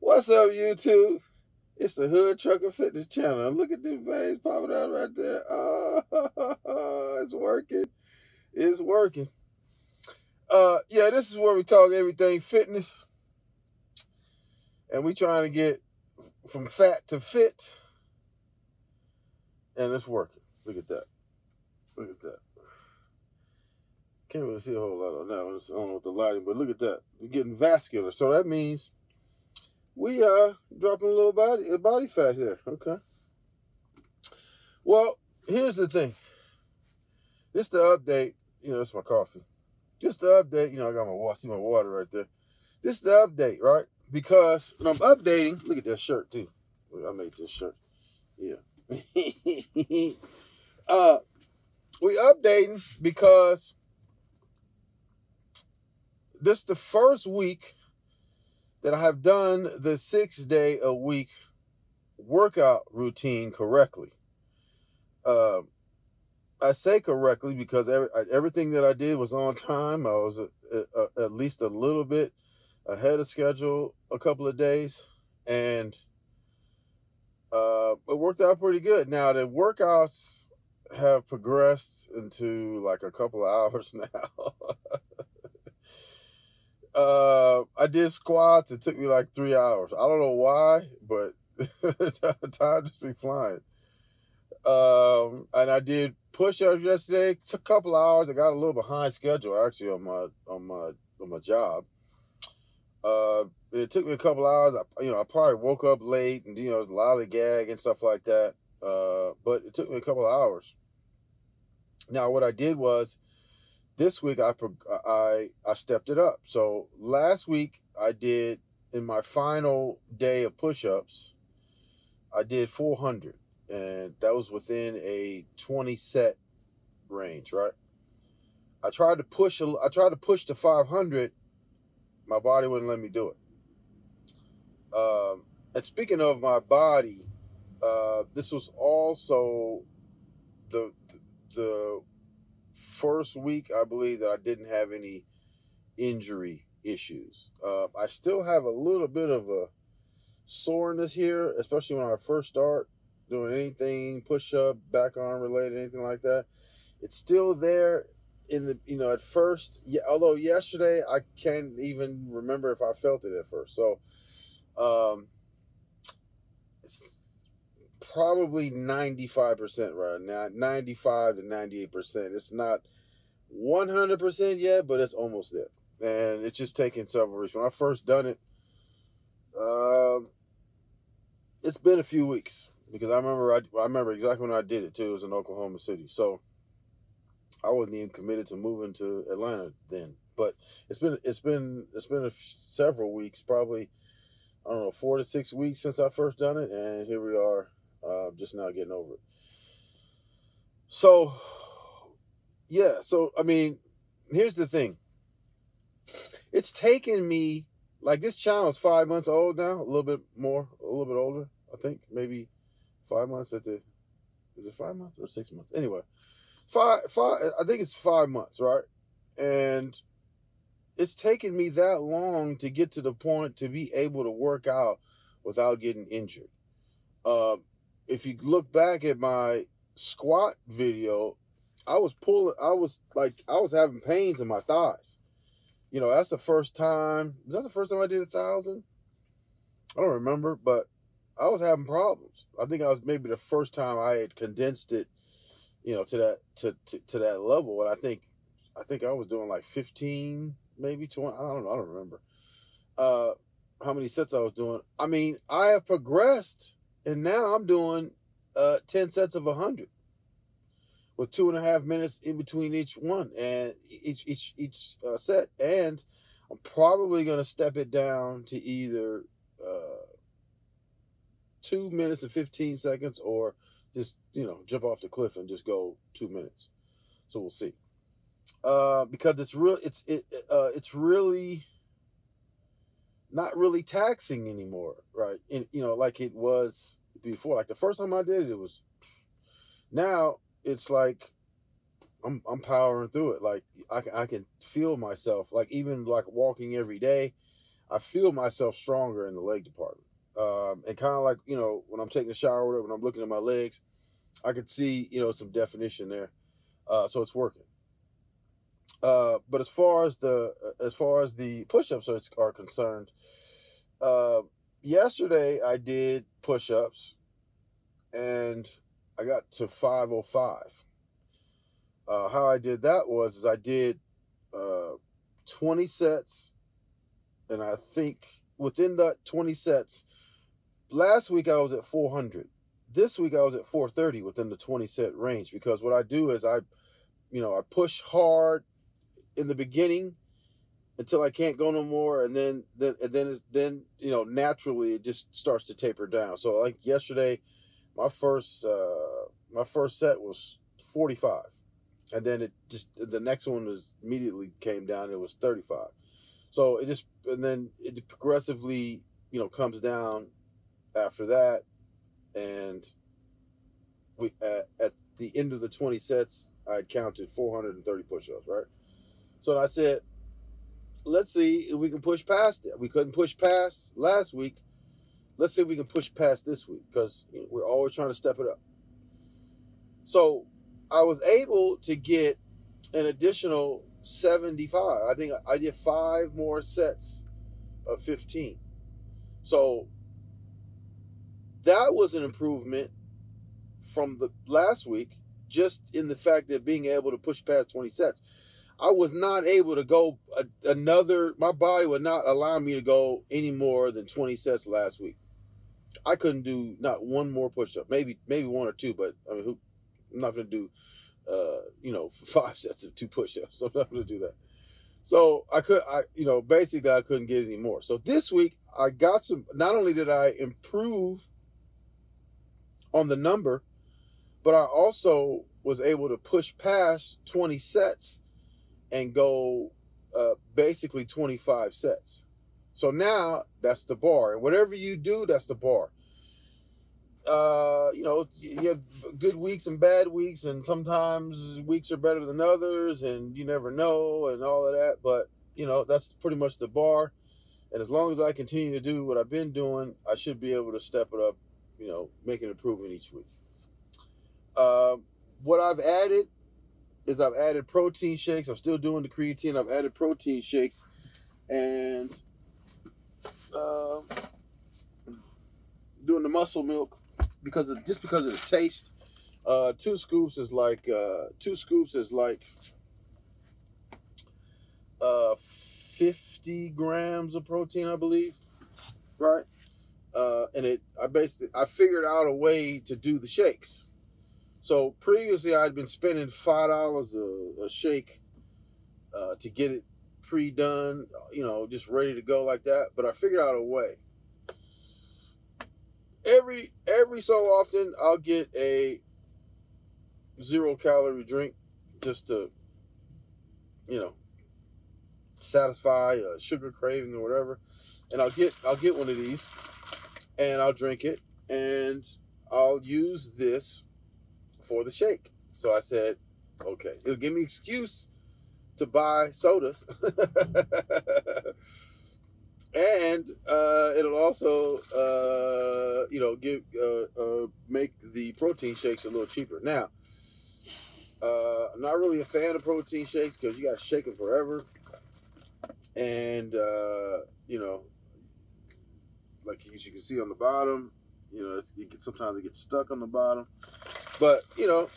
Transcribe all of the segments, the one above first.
What's up, YouTube? It's the Hood Trucker Fitness Channel. Look at the veins popping out right there. Oh, it's working. It's working. Yeah, this is where we talk everything fitness. And we trying to get from fat to fit. And it's working. Look at that. Look at that. Can't really see a whole lot on that one. I don't know what the lighting, but look at that. We're getting vascular. So that means we are dropping a little body fat here. Okay. Well, here's the thing. This the update. It's my coffee. This the update. I got my water. See my water right there. This the update, right? Because when I'm updating, look at that shirt too. I made this shirt. Yeah. We updating because this is the first week that I have done the 6-day-a-week workout routine correctly. I say correctly because everything that I did was on time. I was at least a little bit ahead of schedule a couple of days, and it worked out pretty good. Now, the workouts have progressed into like a couple of hours now. I did squats. It took me like 3 hours. I don't know why, but time just be flying. And I did push-ups yesterday. It took a couple of hours. I got a little behind schedule actually on my job. It took me a couple of hours. I probably woke up late and lollygag and stuff like that. But it took me a couple of hours. Now what I did was, this week I stepped it up. So last week I did, in my final day of push-ups, I did 400, and that was within a 20 set range, right? I tried to push to 500. My body wouldn't let me do it. And speaking of my body, this was also the first week, I believe, that I didn't have any injury issues. I still have a little bit of a soreness here, especially when I first start doing anything push-up, back arm related, anything like that. It's still there in the at first. Yeah, although yesterday I can't even remember if I felt it at first. So it's probably 95% right now, 95 to 98%. It's not 100% yet, but it's almost there. And it's just taking several weeks. When I first done it, it's been a few weeks, because I remember exactly when I did it too. It was in Oklahoma City, so I wasn't even committed to moving to Atlanta then. But it's been several weeks, probably, I don't know, 4 to 6 weeks since I first done it, and here we are, just now getting over it. So yeah, so I mean, here's the thing. It's taken me, like, this channel is 5 months old now, a little bit older, I think, maybe 5 months is it 5 months or 6 months? Anyway, five, I think it's 5 months, right? And it's taken me that long to get to the point to be able to work out without getting injured. If you look back at my squat video, I was having pains in my thighs. That's the first time. Was that the first time I did 1,000? I don't remember, but I was having problems. I think I was maybe the first time I had condensed it, to that level. And I think I was doing like 15, maybe 20. I don't remember how many sets I was doing. I mean, I have progressed, and now I'm doing 10 sets of 100. With 2.5 minutes in between each one, and each set. And I'm probably going to step it down to either 2 minutes and 15 seconds, or just jump off the cliff and just go 2 minutes. So we'll see. Because it's really not really taxing anymore, right? And like it was before. Like the first time I did it, it was. Now it's like I'm powering through it. Like I can feel myself. Like even like walking every day, I feel myself stronger in the leg department. And kind of like, you know, when I'm taking a shower or whatever, when I'm looking at my legs, I could see, you know, some definition there. So it's working. But as far as the push-ups are concerned, yesterday I did push-ups and I got to 505. How I did that is I did 20 sets, and I think within that 20 sets, last week I was at 400. This week I was at 430 within the 20 set range, because what I do is I push hard in the beginning until I can't go no more, and then you know, naturally it just starts to taper down. So like yesterday, my first set was 45, and then the next one was immediately came down. It was 35. So then it progressively, you know, comes down after that, and we at the end of the 20 sets, I had counted 430 push-ups, right? So I said, let's see if we can push past it. We couldn't push past last week. Let's see if we can push past this week, because you know, we're always trying to step it up. So I was able to get an additional 75. I think I did 5 more sets of 15. So that was an improvement from the last week, just in the fact that being able to push past 20 sets. I was not able to go my body would not allow me to go any more than 20 sets last week. I couldn't do not one more push-up, maybe 1 or 2, but I mean, I'm not going to do, you know, 5 sets of 2 push-ups. So I'm not going to do that. So basically I couldn't get any more. So this week I got not only did I improve on the number, but I also was able to push past 20 sets and go basically 25 sets. So now that's the bar. And whatever you do, that's the bar. You know, you have good weeks and bad weeks, and sometimes weeks are better than others, and you never know, and all of that. But, you know, that's pretty much the bar. And as long as I continue to do what I've been doing, I should be able to step it up, you know, make an improvement each week. What I've added is I've added protein shakes. I'm still doing the creatine. I've added protein shakes, and doing the muscle milk because of the taste. 2 scoops is like 50 grams of protein, I believe, right? And I figured out a way to do the shakes. So previously I'd been spending $5 a shake to get it pre-done, you know, just ready to go like that. But I figured out a way. Every so often I'll get a 0-calorie drink just to, you know, satisfy a sugar craving or whatever. And I'll get one of these and I'll drink it, and I'll use this for the shake. So I said, okay, it'll give me an excuse to buy sodas. And it'll also, you know, make the protein shakes a little cheaper. Now, I'm not really a fan of protein shakes because you got to shake them forever. And, you know, like as you can see on the bottom, you know, sometimes it gets stuck on the bottom. But, you know,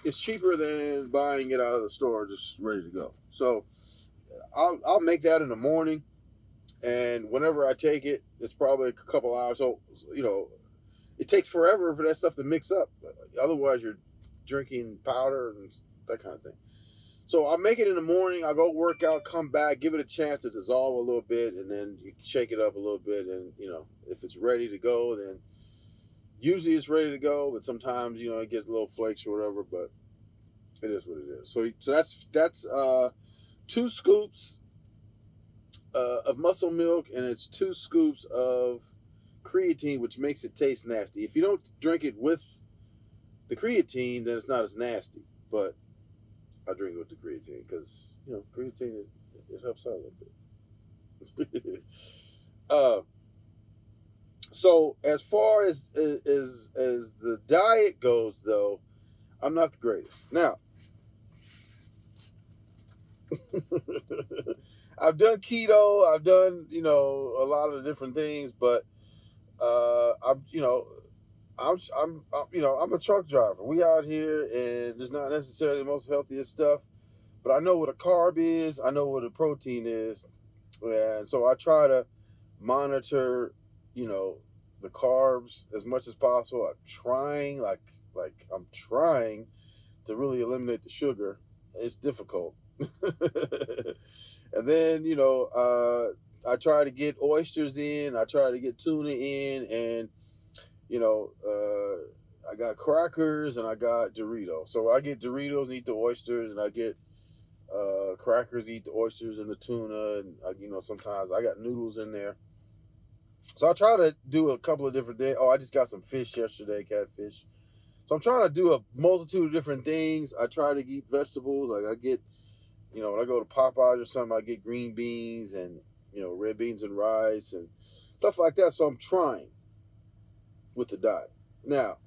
it's cheaper than buying it out of the store just ready to go. So I'll make that in the morning. And whenever I take it, it's probably a couple hours. So, you know, it takes forever for that stuff to mix up. Otherwise, you're drinking powder and that kind of thing. So I'll make it in the morning. I'll go work out, come back, give it a chance to dissolve a little bit, and then you shake it up a little bit. And, you know, if it's ready to go, then usually it's ready to go. But sometimes, you know, it gets little flakes or whatever. But it is what it is. So that's 2 scoops of muscle milk, and it's 2 scoops of creatine, which makes it taste nasty. If you don't drink it with the creatine, then it's not as nasty. But I drink it with the creatine because, you know, creatine it helps out a little bit. uh, so as far as the diet goes, though, I'm not the greatest. Now, I've done keto. I've done, a lot of different things, but I'm, I'm a truck driver. We out here, and it's not necessarily the most healthiest stuff, but I know what a carb is. I know what a protein is, and so I try to monitor, the carbs as much as possible. I'm trying to really eliminate the sugar. It's difficult. And then, I try to get oysters in, I try to get tuna in, and, I got crackers and I got Doritos. So I get Doritos and eat the oysters, and I get crackers, eat the oysters and the tuna, and, sometimes I got noodles in there. So I try to do a couple of different things. Oh, I just got some fish yesterday, catfish. So I'm trying to do a multitude of different things. I try to eat vegetables. Like I get, when I go to Popeyes or something, I get green beans and, red beans and rice and stuff like that. So I'm trying with the diet. Now,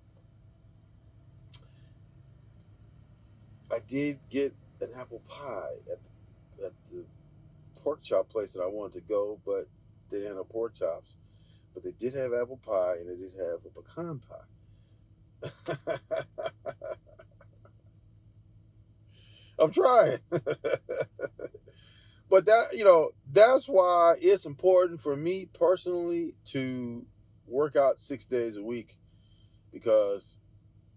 I did get an apple pie at the pork chop place that I wanted to go, but they didn't have pork chops. But they did have apple pie, and they did have a pecan pie. I'm trying. But that's why it's important for me personally to work out 6 days a week, because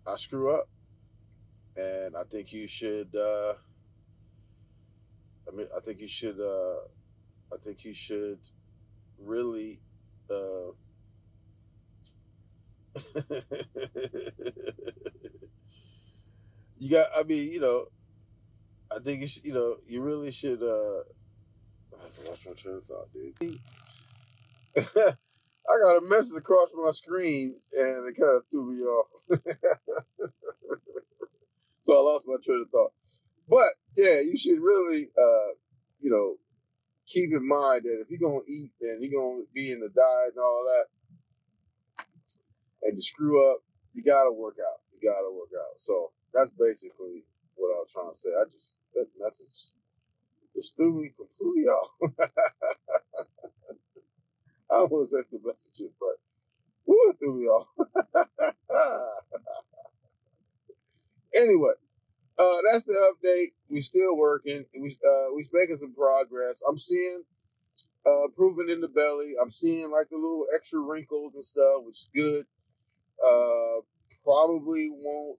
I screw up. And I think you should, I think you should really, you got, I think you should, you really should, I lost my train of thought, dude. I got a message across my screen, and it kind of threw me off. So I lost my train of thought. But, yeah, you should really, keep in mind that if you're going to eat and you're going to be in the diet and all that, and you screw up, you got to work out. You got to work out. So that's basically what I was trying to say. That message just threw me completely off. I almost sent the messages, but it threw me off. Anyway, that's the update. We still working. We making some progress. I'm seeing improvement in the belly. I'm seeing like the little extra wrinkles and stuff, which is good. Probably won't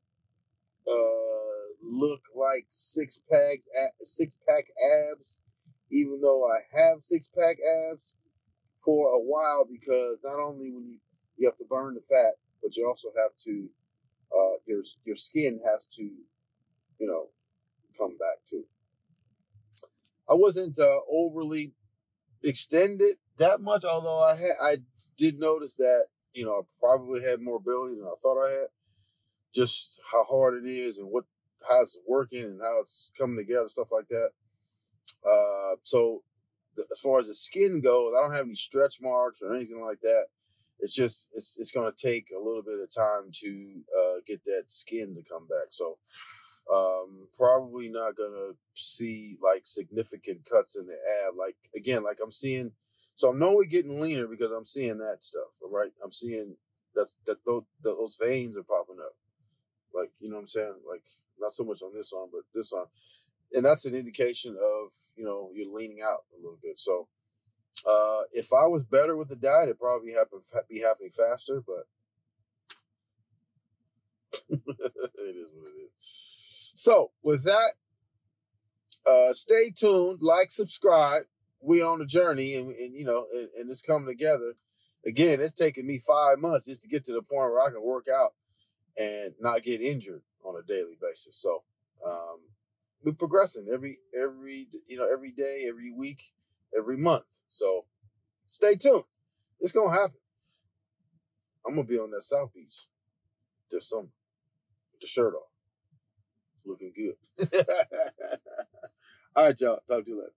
look like six pack abs, even though I have 6-pack abs for a while, because not only when you have to burn the fat, but you also have to your skin has to come back too. I wasn't overly extended that much, although I did notice that I probably had more ability than I thought I had. Just how hard it is and how it's working and how it's coming together, stuff like that. So as far as the skin goes, I don't have any stretch marks or anything like that. It's just it's going to take a little bit of time to get that skin to come back. So probably not going to see like significant cuts in the ab. Like again, I'm seeing. So I'm knowing getting leaner because I'm seeing that stuff. Right, I'm seeing those veins are popping up. Like, you know what I'm saying? Like, not so much on this arm, but this arm. And that's an indication of, you're leaning out a little bit. So, if I was better with the diet, it'd probably be happening faster, but it is what it is. So, with that, stay tuned, like, subscribe. We on the journey, and it's coming together. Again, it's taken me 5 months just to get to the point where I can work out and not get injured on a daily basis. So we're progressing every day, every week, every month. So stay tuned. It's gonna happen. I'm gonna be on that South Beach this summer with the shirt off, looking good. All right, y'all. Talk to you later.